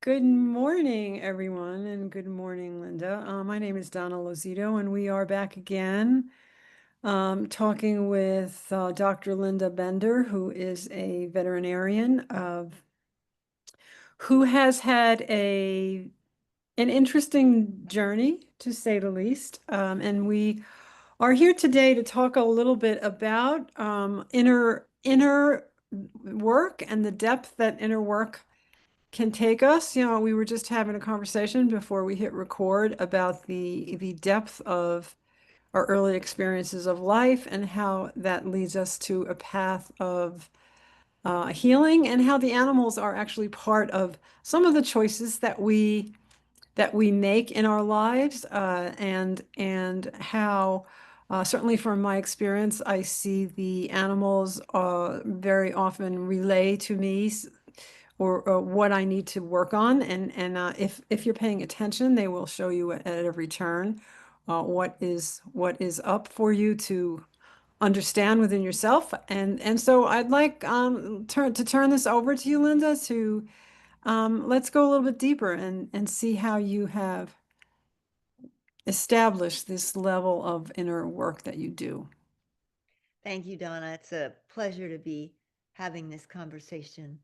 Good morning, everyone, and good morning, Linda. My name is Donna Lozito, and we are back again talking with Dr. Linda Bender, who is a veterinarian who has had an interesting journey, to say the least. And we are here today to talk a little bit about inner work and the depth that inner work can take us. We were just having a conversation before we hit record about the depth of our early experiences of life and how that leads us to a path of healing, and how the animals are actually part of some of the choices that we make in our lives, and how certainly from my experience, I see the animals very often relay to me or what I need to work on. And if you're paying attention, they will show you at every turn what is up for you to understand within yourself. And so I'd like to turn this over to you, Linda, to let's go a little bit deeper and see how you have established this level of inner work that you do. Thank you, Donna. It's a pleasure to be having this conversation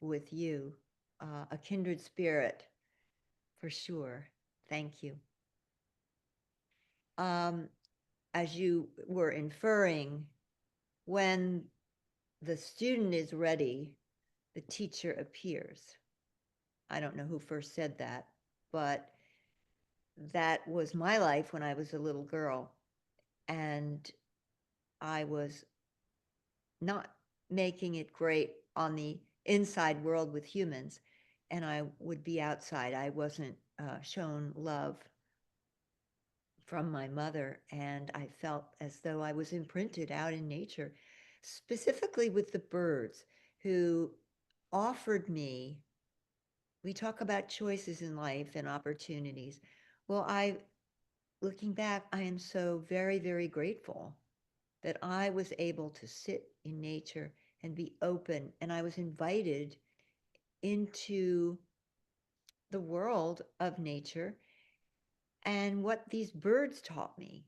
with you. A kindred spirit, for sure. Thank you. Um, as you were inferring, when the student is ready, the teacher appears. I don't know who first said that, but that was my life when I was a little girl. And I was not making it great on the inside world with humans, and I would be outside. I wasn't shown love from my mother, and I felt as though I was imprinted out in nature, specifically with the birds who offered me. We talk about choices in life and opportunities. Well, looking back, I am so very, very grateful that I was able to sit in nature and be open. And I was invited into the world of nature. And what these birds taught me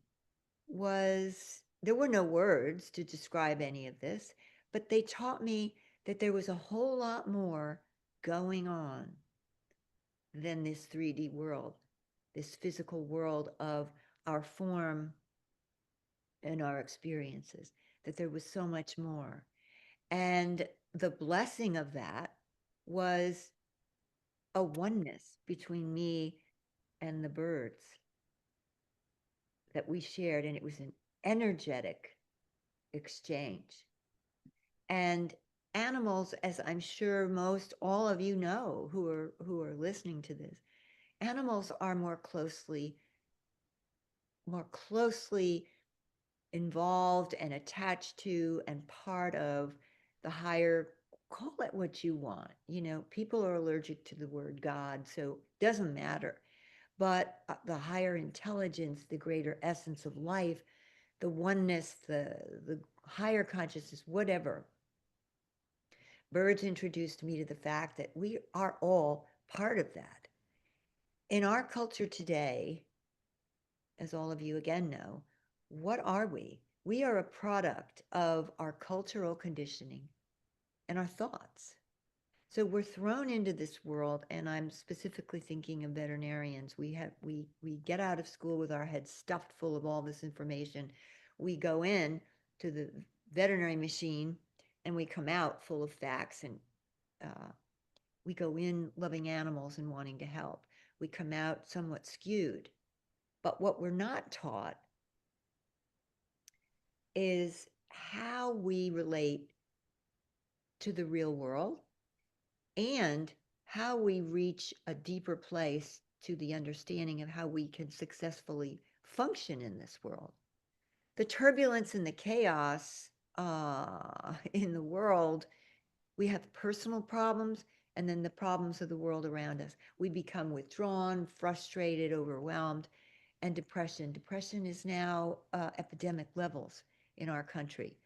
was there were no words to describe any of this, but they taught me that there was a whole lot more going on than this 3D world, this physical world of our form and our experiences, that there was so much more. And the blessing of that was a oneness between me and the birds that we shared. And it was an energetic exchange. And animals, as I'm sure most all of you know who are listening to this, animals are more closely involved and attached to and part of the higher, call it what you want. People are allergic to the word God, so it doesn't matter. But the higher intelligence, the greater essence of life, the oneness, the higher consciousness, whatever. Birds introduced me to the fact that we are all part of that. In our culture today, as all of you again know, what are we? We are a product of our cultural conditioning and our thoughts. So we're thrown into this world, and I'm specifically thinking of veterinarians. We get out of school with our heads stuffed full of all this information. We go in to the veterinary machine, and we come out full of facts, and uh, we go in loving animals and wanting to help. We come out somewhat skewed. But what we're not taught is how we relate to the real world and how we reach a deeper place to the understanding of how we can successfully function in this world. The turbulence and the chaos in the world, we have personal problems and then the problems of the world around us. We become withdrawn, frustrated, overwhelmed, and depression. Depression is now epidemic levels in our country.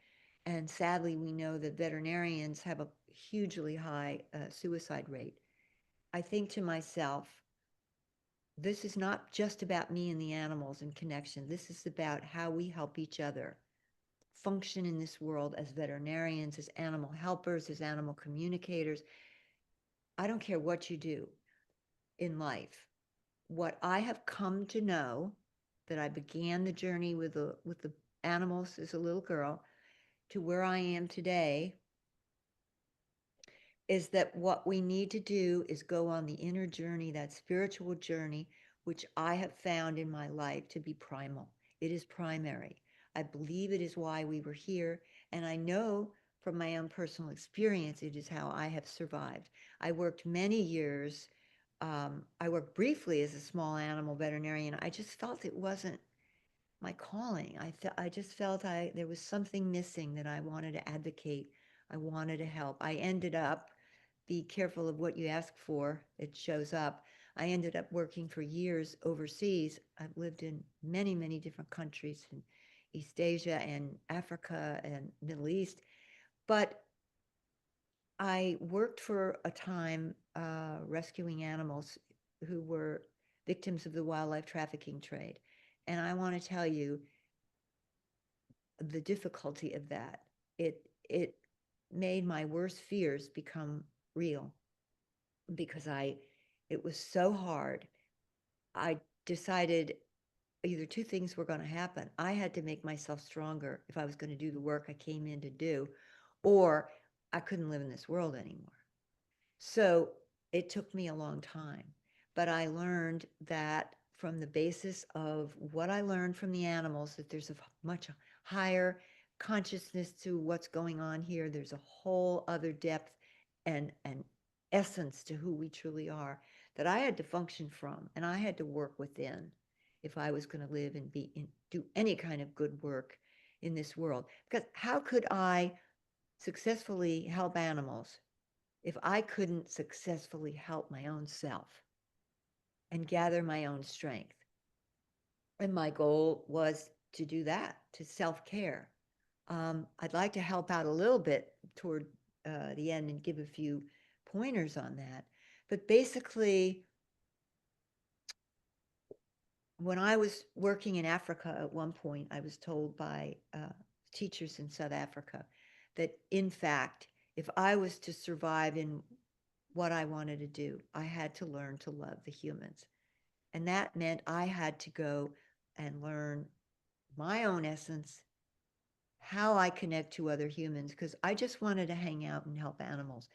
And sadly, we know that veterinarians have a hugely high suicide rate. I think to myself, this is not just about me and the animals and connection. This is about how we help each other function in this world as veterinarians, as animal helpers, as animal communicators. I don't care what you do in life. What I have come to know, that I began the journey with the animals as a little girl to where I am today, is that what we need to do is go on the inner journey, that spiritual journey, which I have found in my life to be primal. It is primary. I believe it is why we were here. And I know from my own personal experience, it is how I have survived. I worked many years. I worked briefly as a small animal veterinarian. I just felt it wasn't my calling. I just felt there was something missing, that I wanted to advocate. I wanted to help. I ended up, be careful of what you ask for, it shows up. I ended up working for years overseas. I've lived in many, many different countries in East Asia and Africa and Middle East. But I worked for a time rescuing animals who were victims of the wildlife trafficking trade. And I want to tell you the difficulty of that. It made my worst fears become real, because it was so hard. I decided either two things were going to happen. I had to make myself stronger if I was going to do the work I came in to do, or I couldn't live in this world anymore. So it took me a long time, but I learned that from the basis of what I learned from the animals, that there's a much higher consciousness to what's going on here. There's a whole other depth and essence to who we truly are, that I had to function from, and I had to work within if I was going to live and do any kind of good work in this world. Because how could I successfully help animals if I couldn't successfully help my own self and gather my own strength? And my goal was to do that, to self-care. I'd like to help out a little bit toward the end and give a few pointers on that. But basically, when I was working in Africa at one point, I was told by teachers in South Africa that, in fact, if I was to survive in what I wanted to do, I had to learn to love the humans. And that meant I had to go and learn my own essence, how I connect to other humans, because I just wanted to hang out and help animals.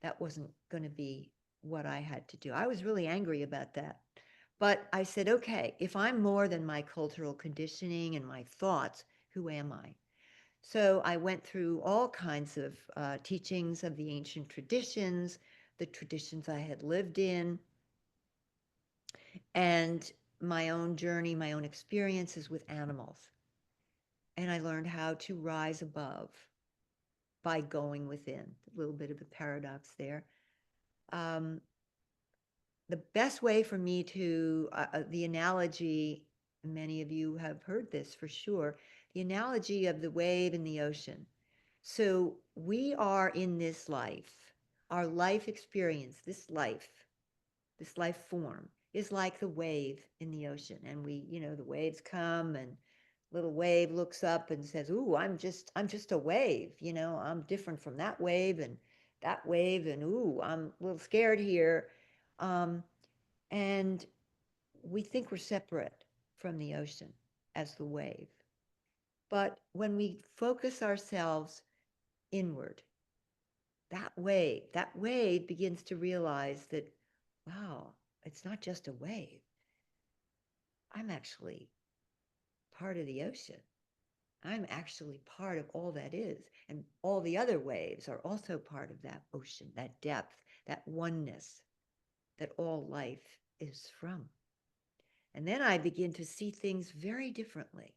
That wasn't going to be what I had to do. I was really angry about that. But I said, okay, if I'm more than my cultural conditioning and my thoughts, who am I? So I went through all kinds of teachings of the ancient traditions, the traditions I had lived in, and my own journey, my own experiences with animals. And I learned how to rise above by going within. A little bit of a paradox there. Um, the best way for me to, the analogy, many of you have heard this for sure, the analogy of the wave in the ocean. So we are in this life, our life experience, this life form is like the wave in the ocean. And the waves come, and little wave looks up and says, ooh, I'm just a wave, I'm different from that wave and that wave, and ooh, I'm a little scared here. And we think we're separate from the ocean as the wave. But when we focus ourselves inward, that wave begins to realize that, wow, it's not just a wave. I'm actually part of the ocean. I'm actually part of all that is. And all the other waves are also part of that ocean, that depth, that oneness that all life is from. And then I begin to see things very differently.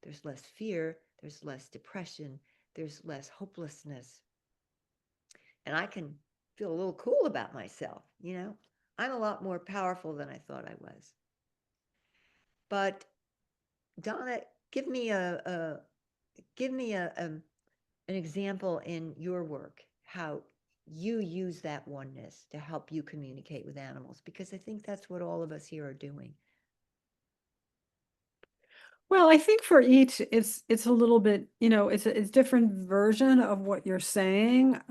There's less fear, there's less depression, there's less hopelessness. And I can feel a little cool about myself, I'm a lot more powerful than I thought I was. But Donna, give me an example in your work, how you use that oneness to help you communicate with animals, because I think that's what all of us here are doing. Well, I think for each, it's a little bit, it's different version of what you're saying.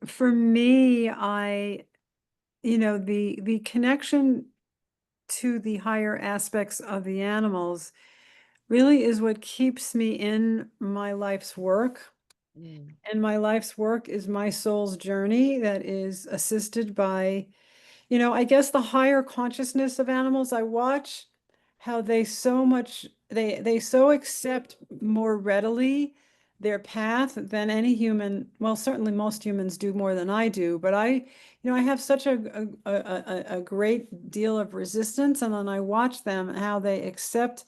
For me, the connection to the higher aspects of the animals really is what keeps me in my life's work. Mm. And my life's work is my soul's journey that is assisted by, I guess the higher consciousness of animals. I watch how they so accept more readily their path than any human. Well, certainly most humans do more than I do, but I have such a great deal of resistance, and then I watch them how they accept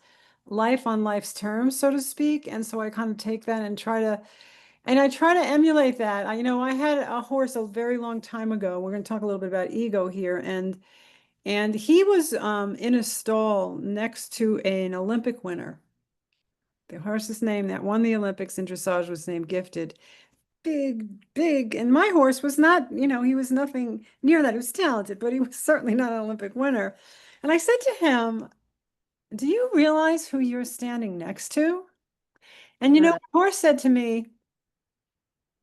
life on life's terms, so to speak. And so I kind of take that and I try to emulate that. I had a horse a very long time ago. We're going to talk a little bit about ego here, and he was in a stall next to an Olympic winner. The horse's name that won the Olympics in dressage was named Gifted. Big, big, and my horse was not, he was nothing near that. He was talented, but he was certainly not an Olympic winner. And I said to him, "Do you realize who you're standing next to?" And Uh, the horse said to me,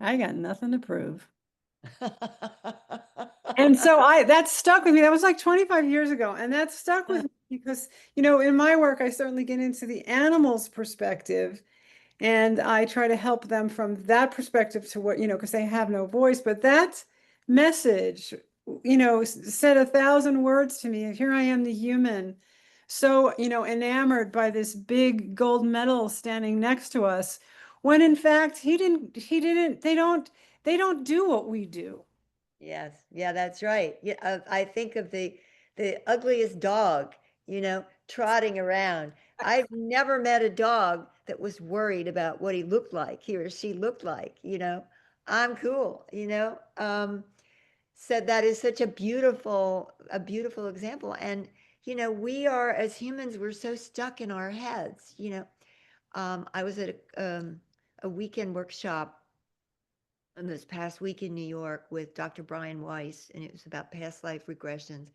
"I got nothing to prove." And so that stuck with me. That was like 25 years ago. And that stuck with me because, in my work, I certainly get into the animal's perspective and I try to help them from that perspective to what, because they have no voice. But that message, said 1,000 words to me. And here I am, the human, so, enamored by this big gold medal standing next to us, when in fact they don't do what we do. Yes, yeah, that's right. Yeah, I think of the ugliest dog, trotting around. I've never met a dog that was worried about what he looked like, he or she looked like. I'm cool. So that is such a beautiful example. And we are, as humans, we're so stuck in our heads. I was at a weekend workshop this past week in New York with Dr. Brian Weiss, and it was about past life regressions.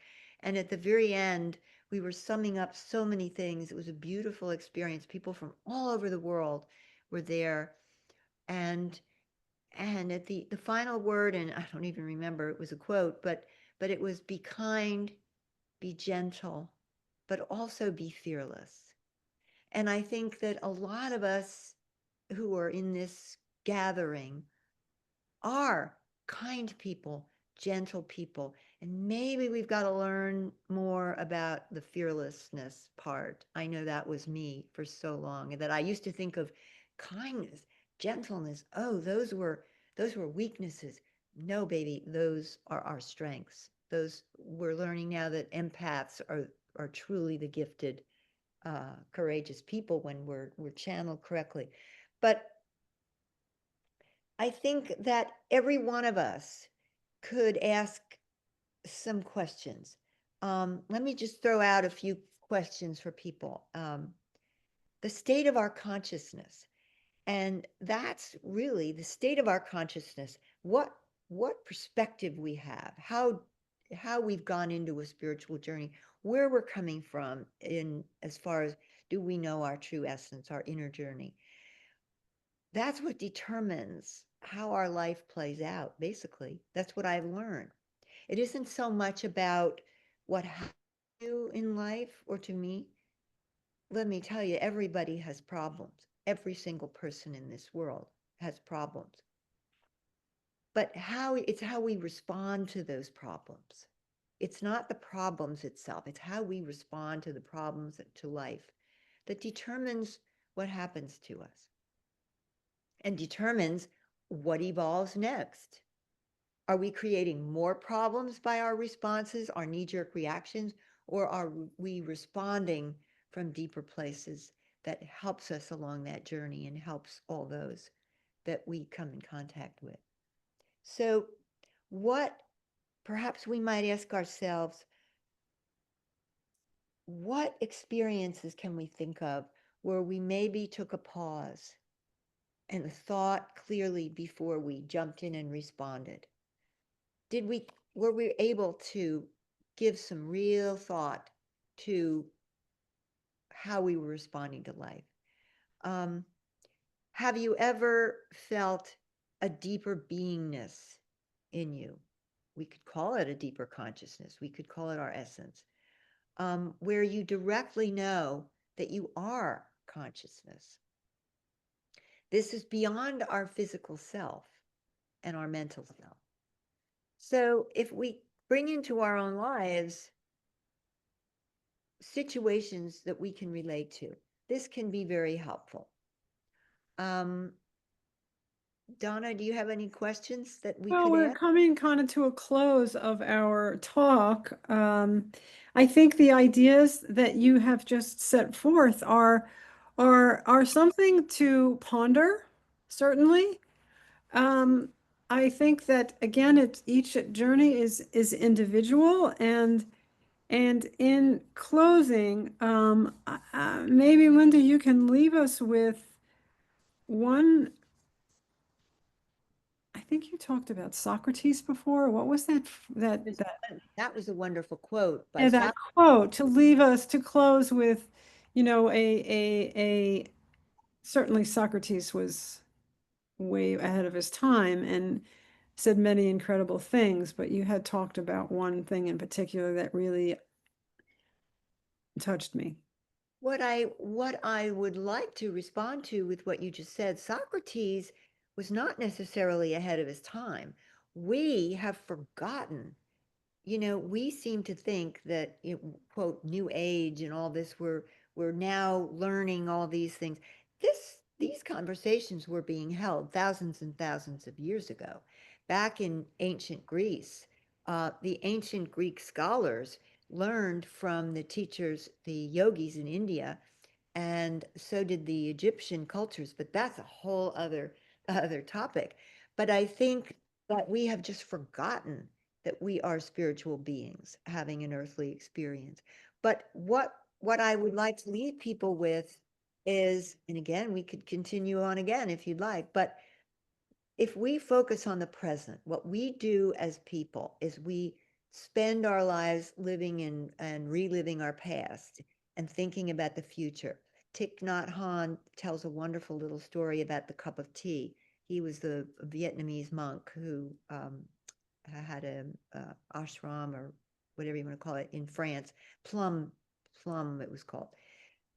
And at the very end, we were summing up so many things. It was a beautiful experience. People from all over the world were there. And at the final word, and I don't even remember, it was a quote, but it was, be kind, be gentle, but also be fearless. And I think that a lot of us who are in this gathering are kind people, gentle people. And maybe we've got to learn more about the fearlessness part. I know that was me for so long, and that I used to think of kindness, gentleness. Oh, those were weaknesses. No, baby, those are our strengths. Those, we're learning now that empaths are truly the gifted, courageous people when we're channeled correctly. But I think that every one of us could ask some questions. Let me just throw out a few questions for people. The state of our consciousness, and that's really the state of our consciousness. What perspective we have, how we've gone into a spiritual journey, where we're coming from in as far as, do we know our true essence, our inner journey? That's what determines how our life plays out, basically. That's what I've learned. It isn't so much about what happened to you in life or to me. Let me tell you, everybody has problems. Every single person in this world has problems. But it's how we respond to those problems. It's not the problems itself, it's how we respond to the problems, to life, that determines what happens to us and determines what evolves next. Are we creating more problems by our responses, our knee jerk reactions, or are we responding from deeper places that helps us along that journey and helps all those that we come in contact with? So, what perhaps we might ask ourselves, what experiences can we think of where we maybe took a pause and the thought clearly before we jumped in and responded? Were we able to give some real thought to how we were responding to life? Um, have you ever felt a deeper beingness in you? We could call it a deeper consciousness. We could call it our essence, where you directly know that you are consciousness. This is beyond our physical self and our mental self. So if we bring into our own lives situations that we can relate to, this can be very helpful. Um, Donna, do you have any questions that we Well, could we're ask? coming kind of to a close of our talk. I think the ideas that you have just set forth are something to ponder, certainly. Um, I think that again, each journey is individual, and in closing, maybe Linda, you can leave us with one. I think you talked about Socrates before. What was That was a wonderful quote by yeah, that Socrates. quote to leave us to close with, a certainly Socrates was way ahead of his time and said many incredible things, but you had talked about one thing in particular that really touched me. What I would like to respond to with what you just said, Socrates was not necessarily ahead of his time. We have forgotten. We seem to think that, quote, new age and all this, we're now learning all these things. These conversations were being held thousands and thousands of years ago. Back in ancient Greece, the ancient Greek scholars learned from the teachers, the yogis in India, and so did the Egyptian cultures, but that's a whole other topic. But I think that we have just forgotten that we are spiritual beings having an earthly experience. But what I would like to leave people with is, and again, we could continue on again if you'd like, but if we focus on the present, what we do as people is we spend our lives living in and reliving our past and thinking about the future. Thich Nhat Hanh tells a wonderful little story about the cup of tea. He was the Vietnamese monk who had a ashram or whatever you want to call it in France, plum it was called.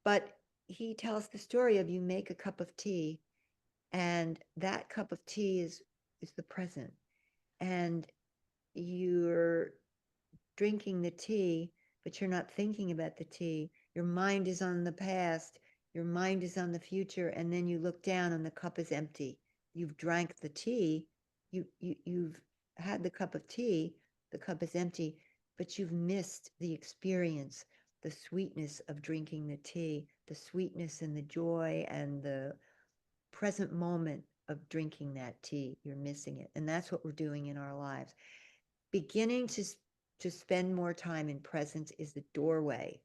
But he tells the story of you make a cup of tea, and that cup of tea is the present, and you're drinking the tea, but you're not thinking about the tea. Your mind is on the past, your mind is on the future, and then you look down and the cup is empty. You've drank the tea, you've had the cup of tea, the cup is empty, but you've missed the experience, the sweetness of drinking the tea, the sweetness and the joy and the present moment of drinking that tea. You're missing it. And that's what we're doing in our lives. Beginning to spend more time in presence is the doorway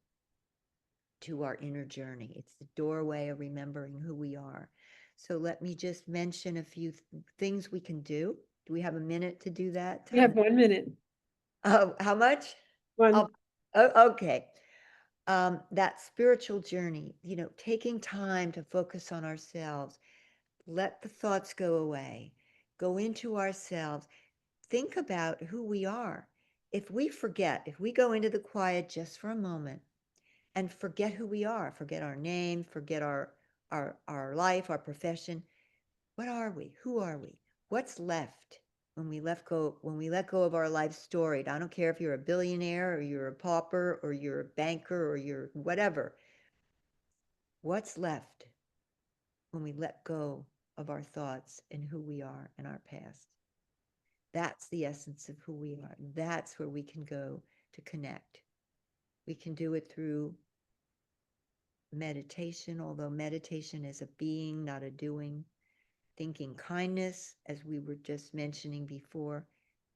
to our inner journey. It's the doorway of remembering who we are. So let me just mention a few things we can do. Do we have a minute to do that, We have Donna? 1 minute. Oh, how much? One. Oh, oh, okay. That spiritual journey, taking time to focus on ourselves, let the thoughts go away, go into ourselves, think about who we are. If we go into the quiet just for a moment and forget who we are, forget our name, forget our life, our profession, what are we? Who are we? What's left when we let go of our life story? I don't care if you're a billionaire or you're a pauper or you're a banker or you're whatever. What's left when we let go of our thoughts and who we are and our past? That's the essence of who we are. That's where we can go to connect. We can do it through meditation, although meditation is a being, not a doing. Thinking kindness, as we were just mentioning before,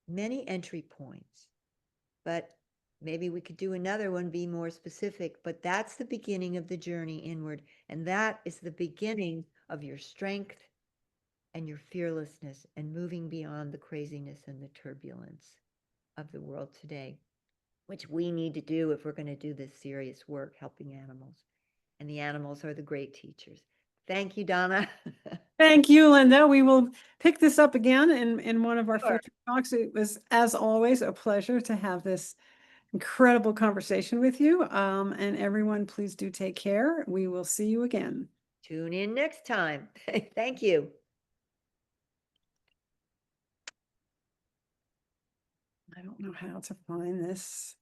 many entry points. But maybe we could do another one, be more specific, but that's the beginning of the journey inward. And that is the beginning of your strength and your fearlessness and moving beyond the craziness and the turbulence of the world today, which we need to do if we're going to do this serious work helping animals. And the animals are the great teachers. Thank you, Donna. Thank you, Linda. We will pick this up again in one of our Sure. future talks. It was, as always, a pleasure to have this incredible conversation with you. And everyone, please do take care. We will see you again. Tune in next time. Thank you. I don't know how to find this.